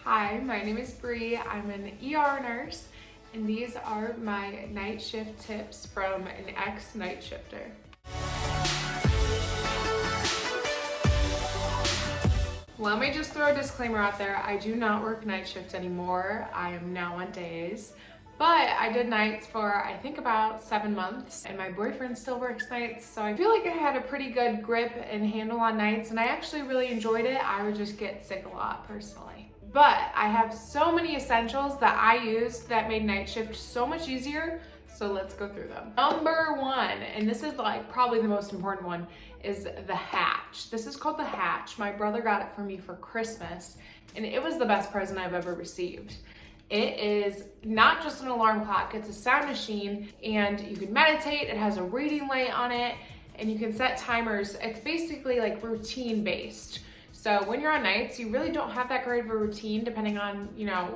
Hi, my name is Bree. I'm an ER nurse, and these are my night shift tips from an ex-night shifter. Let me just throw a disclaimer out there. I do not work night shift anymore. I am now on days. But I did nights for, I think, about 7 months, and my boyfriend still works nights, so I feel like I had a pretty good grip and handle on nights, and I actually really enjoyed it. I would just get sick a lot, personally. But I have so many essentials that I used that made night shift so much easier, so let's go through them. Number one, and this is like probably the most important one, is the hatch. This is called the hatch. My brother got it for me for Christmas, and it was the best present I've ever received. It is not just an alarm clock, it's a sound machine, and you can meditate. It has a reading light on it, and you can set timers. It's basically like routine based. So when you're on nights, you really don't have that great of a routine depending on,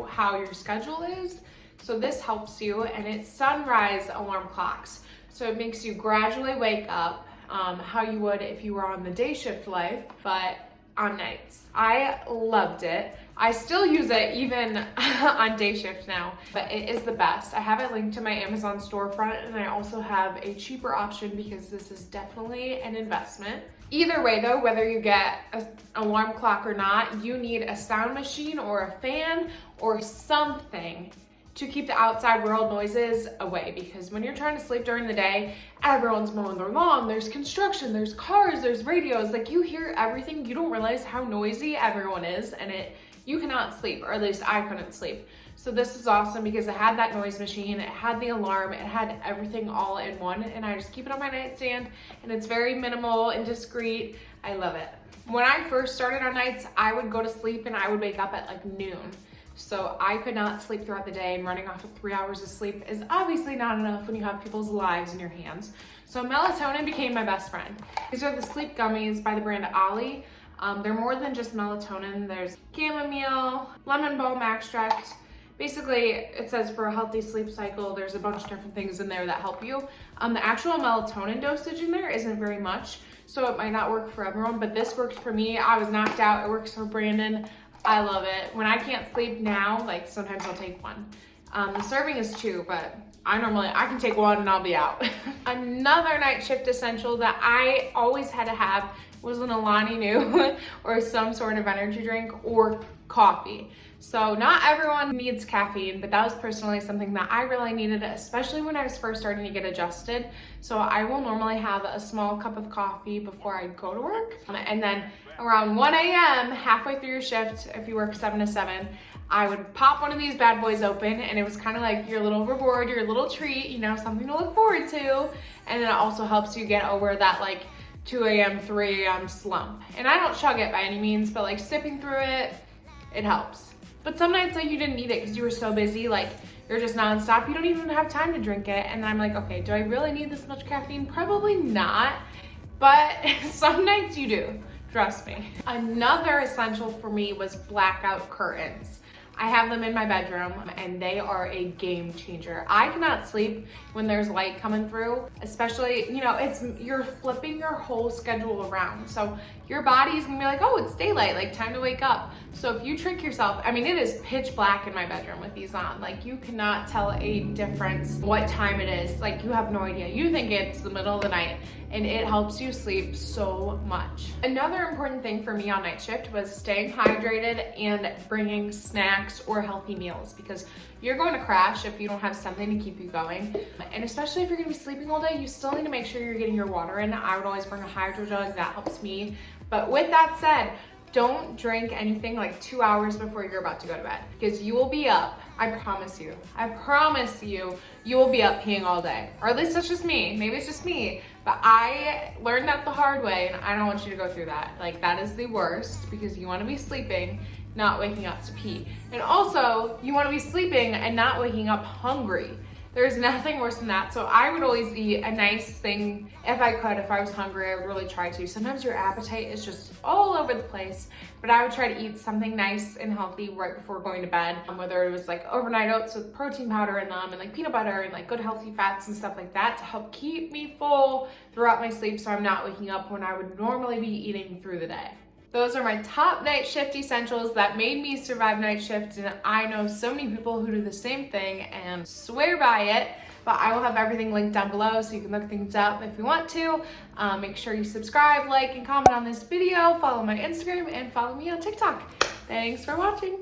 how your schedule is. So this helps you, and it's sunrise alarm clocks. So it makes you gradually wake up how you would if you were on the day shift life, but on nights. I loved it. I still use it even on day shift now, but it is the best. I have it linked to my Amazon storefront, and I also have a cheaper option because this is definitely an investment. Either way though, whether you get an alarm clock or not, you need a sound machine or a fan or something to keep the outside world noises away, because when you're trying to sleep during the day, everyone's mowing their lawn, there's construction, there's cars, there's radios, like you hear everything. You don't realize how noisy everyone is, and you cannot sleep, or at least I couldn't sleep. So this is awesome because it had that noise machine, it had the alarm, it had everything all in one, and I just keep it on my nightstand, and it's very minimal and discreet. I love it. When I first started on nights, I would go to sleep and I would wake up at like noon. So I could not sleep throughout the day, and running off of 3 hours of sleep is obviously not enough when you have people's lives in your hands. So melatonin became my best friend. These are the sleep gummies by the brand Ollie. They're more than just melatonin. There's chamomile, lemon balm extract. Basically, it says for a healthy sleep cycle, there's a bunch of different things in there that help you. The actual melatonin dosage in there isn't very much, so it might not work for everyone, but this worked for me. I was knocked out. It works for Brandon. I love it. When I can't sleep now, like sometimes I'll take one. The serving is 2, but I can take 1 and I'll be out. Another night shift essential that I always had to have was an Alani Nu or some sort of energy drink or coffee. So not everyone needs caffeine, but that was personally something that I really needed, especially when I was first starting to get adjusted. So I will normally have a small cup of coffee before I go to work. And then around 1 a.m., halfway through your shift, if you work 7 to 7, I would pop one of these bad boys open, and it was kind of like your little reward, your little treat, something to look forward to. And it also helps you get over that like 2 a.m., 3 a.m. slump. And I don't chug it by any means, but like sipping through it, it helps. But some nights like you didn't need it because you were so busy, like you're just nonstop, you don't even have time to drink it. And then I'm like, okay, do I really need this much caffeine? Probably not, but some nights you do, trust me. Another essential for me was blackout curtains. I have them in my bedroom, and they are a game changer. I cannot sleep when there's light coming through, especially, you're flipping your whole schedule around. So your body's gonna be like, oh, it's daylight, like time to wake up. So if you trick yourself, it is pitch black in my bedroom with these on. Like you cannot tell a difference what time it is. Like you have no idea. You think it's the middle of the night, and it helps you sleep so much. Another important thing for me on night shift was staying hydrated and bringing snacks or healthy meals, because you're going to crash if you don't have something to keep you going. And especially if you're gonna be sleeping all day, you still need to make sure you're getting your water in. I would always bring a hydro jug, that helps me. But with that said, don't drink anything like 2 hours before you're about to go to bed, because you will be up. I promise you, you will be up peeing all day. Or at least that's just me. Maybe it's just me, but I learned that the hard way, and I don't want you to go through that. Like that is the worst, because you want to be sleeping, not waking up to pee. And also you want to be sleeping and not waking up hungry. There's nothing worse than that. So I would always eat a nice thing if I could. If I was hungry, I would really try to. Sometimes your appetite is just all over the place, but I would try to eat something nice and healthy right before going to bed, whether it was like overnight oats with protein powder in them and like peanut butter and like good healthy fats and stuff like that to help keep me full throughout my sleep, so I'm not waking up when I would normally be eating through the day. Those are my top night shift essentials that made me survive night shift, and I know so many people who do the same thing and swear by it. But I will have everything linked down below so you can look things up if you want to. Make sure you subscribe, like, and comment on this video, follow my Instagram, and follow me on TikTok. Thanks for watching.